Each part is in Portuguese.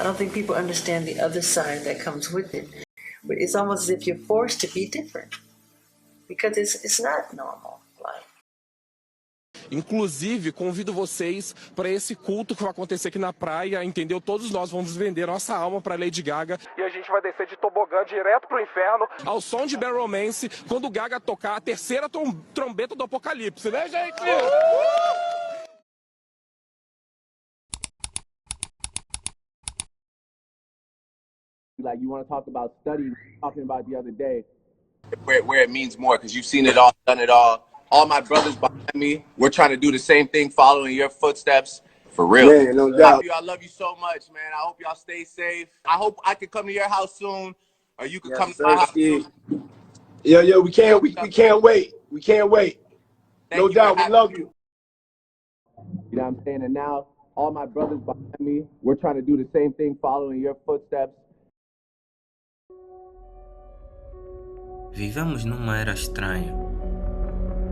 don't think people understand the other side that comes with it. But it's almost as if you're forced to be different because it's not normal life. Inclusive, convido vocês para esse culto que vai acontecer aqui na praia, entendeu? Todos nós vamos vender nossa alma para Lady Gaga e a gente vai descer de tobogã direto pro inferno ao som de Bad Romance quando Gaga tocar a terceira trombeta do Apocalipse, né, gente? Like you want to talk about studying, talking about the other day. Where it means more, because you've seen it all, done it all. All my brothers behind me, we're trying to do the same thing, following your footsteps. For real. Yeah, no doubt. I love you so much, man. I hope y'all stay safe. I hope I can come to your house soon, or you can come to my house soon. Yo, we can't wait. We can't wait. No doubt, we love you. You know what I'm saying? And now, all my brothers behind me, we're trying to do the same thing, following your footsteps. Vivemos numa era estranha.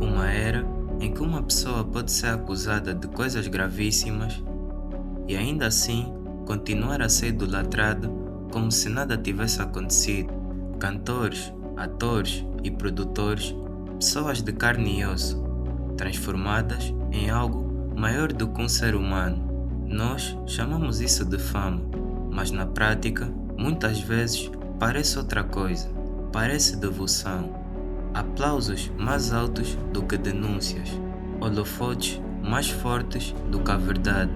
Uma era em que uma pessoa pode ser acusada de coisas gravíssimas e ainda assim continuar a ser idolatrada como se nada tivesse acontecido. Cantores, atores e produtores, pessoas de carne e osso, transformadas em algo maior do que um ser humano. Nós chamamos isso de fama, mas na prática, muitas vezes, parece outra coisa. Parece devoção, aplausos mais altos do que denúncias, holofotes mais fortes do que a verdade.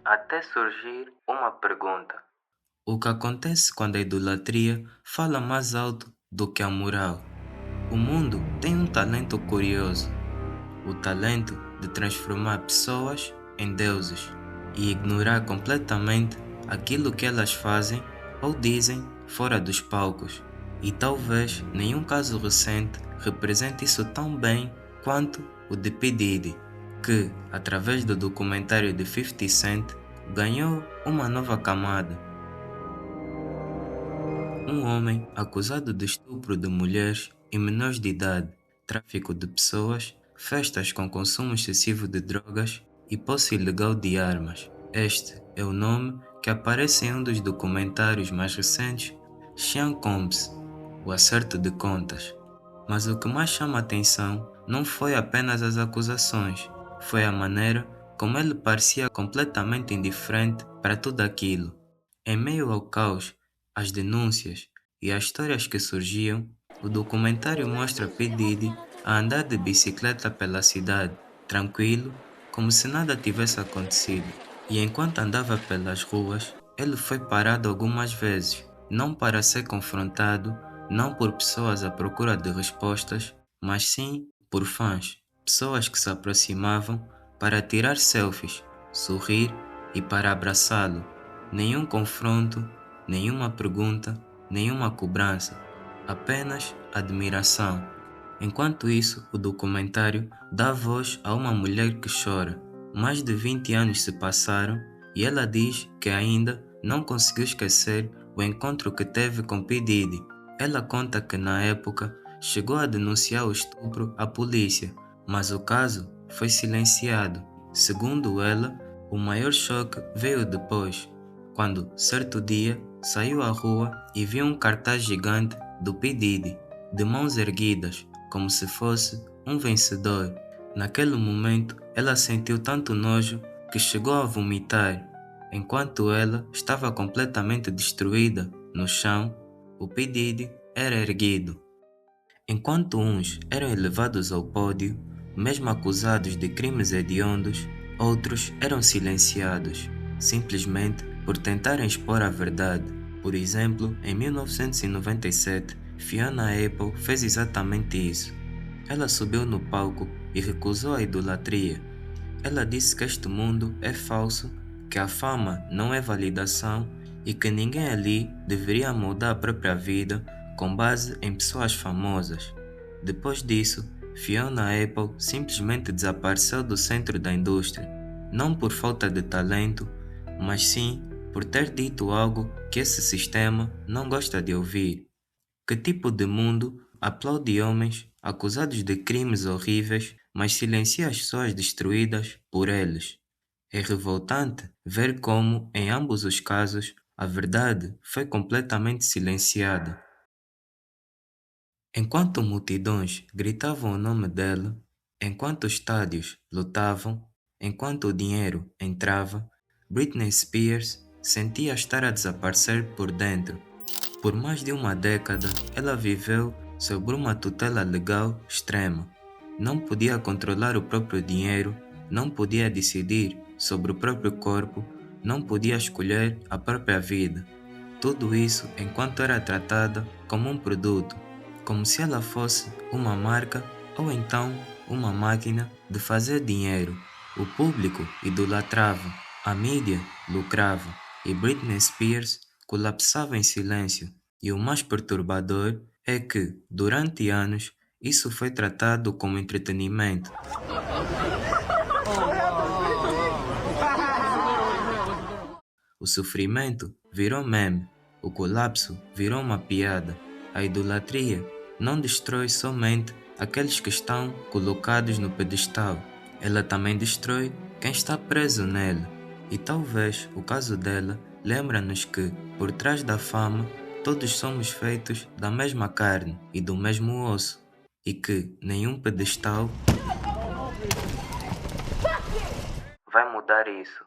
Até surgir uma pergunta: o que acontece quando a idolatria fala mais alto do que a moral? O mundo tem um talento curioso, o talento de transformar pessoas em deuses e ignorar completamente aquilo que elas fazem ou dizem fora dos palcos. E talvez nenhum caso recente represente isso tão bem quanto o de P. Diddy, que, através do documentário de 50 Cent, ganhou uma nova camada. Um homem acusado de estupro de mulheres e menores de idade, tráfico de pessoas, festas com consumo excessivo de drogas e posse ilegal de armas. Este é o nome que aparece em um dos documentários mais recentes, Sean Combs, O Acerto de Contas. Mas o que mais chama a atenção não foi apenas as acusações, foi a maneira como ele parecia completamente indiferente para tudo aquilo. Em meio ao caos, as denúncias e as histórias que surgiam, o documentário mostra P. Diddy a andar de bicicleta pela cidade, tranquilo, como se nada tivesse acontecido. E enquanto andava pelas ruas, ele foi parado algumas vezes, não para ser confrontado, não por pessoas à procura de respostas, mas sim por fãs, pessoas que se aproximavam para tirar selfies, sorrir e para abraçá-lo. Nenhum confronto, nenhuma pergunta, nenhuma cobrança, apenas admiração. Enquanto isso, o documentário dá voz a uma mulher que chora. Mais de 20 anos se passaram e ela diz que ainda não conseguiu esquecer o encontro que teve com P. Diddy. Ela conta que na época chegou a denunciar o estupro à polícia, mas o caso foi silenciado. Segundo ela, o maior choque veio depois, quando, certo dia, saiu à rua e viu um cartaz gigante do P. Diddy, de mãos erguidas, como se fosse um vencedor. Naquele momento, ela sentiu tanto nojo que chegou a vomitar. Enquanto ela estava completamente destruída no chão, o P. Diddy era erguido. Enquanto uns eram elevados ao pódio, mesmo acusados de crimes hediondos, outros eram silenciados, simplesmente por tentarem expor a verdade. Por exemplo, em 1997, Fiona Apple fez exatamente isso. Ela subiu no palco e recusou a idolatria. Ela disse que este mundo é falso, que a fama não é validação e que ninguém ali deveria mudar a própria vida com base em pessoas famosas. Depois disso, Fiona Apple simplesmente desapareceu do centro da indústria, não por falta de talento, mas sim por ter dito algo que esse sistema não gosta de ouvir. Que tipo de mundo aplaude homens acusados de crimes horríveis, mas silencia as pessoas destruídas por eles? É revoltante ver como, em ambos os casos, a verdade foi completamente silenciada. Enquanto multidões gritavam o nome dela, enquanto estádios lotavam, enquanto o dinheiro entrava, Britney Spears sentia estar a desaparecer por dentro. Por mais de uma década, ela viveu sob uma tutela legal extrema. Não podia controlar o próprio dinheiro, não podia decidir sobre o próprio corpo, não podia escolher a própria vida. Tudo isso enquanto era tratada como um produto, como se ela fosse uma marca ou então uma máquina de fazer dinheiro. O público idolatrava, a mídia lucrava e Britney Spears colapsava em silêncio. E o mais perturbador é que, durante anos, isso foi tratado como entretenimento. O sofrimento virou meme, o colapso virou uma piada. A idolatria não destrói somente aqueles que estão colocados no pedestal, ela também destrói quem está preso nele. E talvez o caso dela lembra-nos que, por trás da fama, todos somos feitos da mesma carne e do mesmo osso, e que nenhum pedestal vai mudar isso.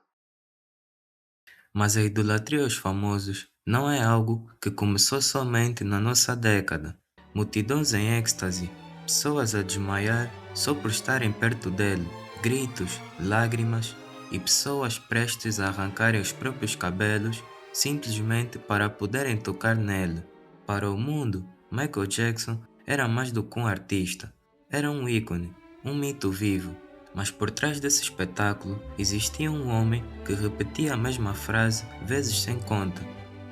Mas a idolatria aos famosos não é algo que começou somente na nossa década. Multidões em êxtase, pessoas a desmaiar só por estarem perto dele, gritos, lágrimas e pessoas prestes a arrancarem os próprios cabelos simplesmente para poderem tocar nele. Para o mundo, Michael Jackson era mais do que um artista, era um ícone, um mito vivo. Mas por trás desse espetáculo existia um homem que repetia a mesma frase vezes sem conta.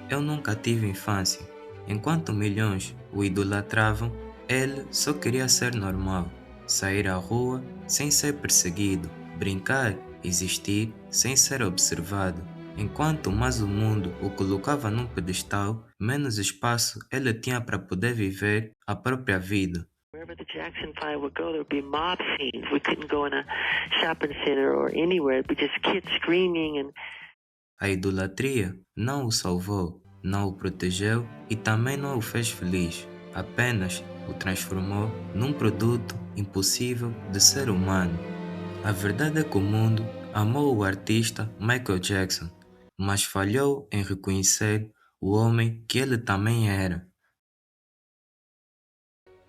Eu nunca tive infância. Enquanto milhões o idolatravam, ele só queria ser normal, sair à rua sem ser perseguido, brincar, existir sem ser observado. Enquanto mais o mundo o colocava num pedestal, menos espaço ele tinha para poder viver a própria vida. Wherever the Jackson 5 would go, there would be mob scenes. We couldn't go in a shopping center or anywhere. It'd be just kids screaming and... A idolatria não o salvou, não o protegeu e também não o fez feliz. Apenas o transformou num produto impossível de ser humano. A verdade é que o mundo amou o artista Michael Jackson, mas falhou em reconhecer o homem que ele também era.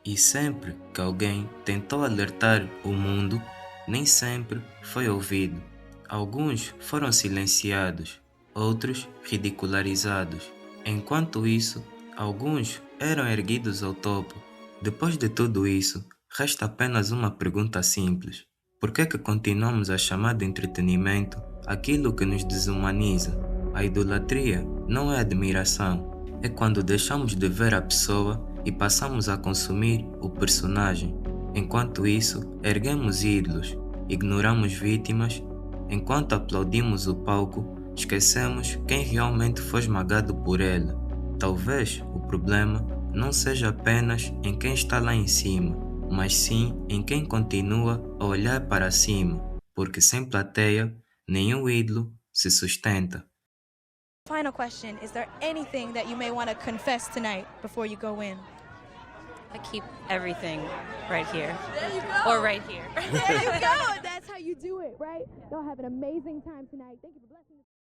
E sempre que alguém tentou alertar o mundo, nem sempre foi ouvido. Alguns foram silenciados, outros ridicularizados. Enquanto isso, alguns eram erguidos ao topo. Depois de tudo isso, resta apenas uma pergunta simples. Por que continuamos a chamar de entretenimento aquilo que nos desumaniza? A idolatria não é admiração, é quando deixamos de ver a pessoa e passamos a consumir o personagem. Enquanto isso, erguemos ídolos, ignoramos vítimas. Enquanto aplaudimos o palco, esquecemos quem realmente foi esmagado por ele. Talvez o problema não seja apenas em quem está lá em cima, mas sim em quem continua a olhar para cima, porque sem plateia, nenhum ídolo se sustenta. Final question, is there anything that you may want to confess tonight before you go in? I keep everything right here. There you go. Or right here. There you go. That's how you do it, right? Y'all have an amazing time tonight. Thank you for blessing us.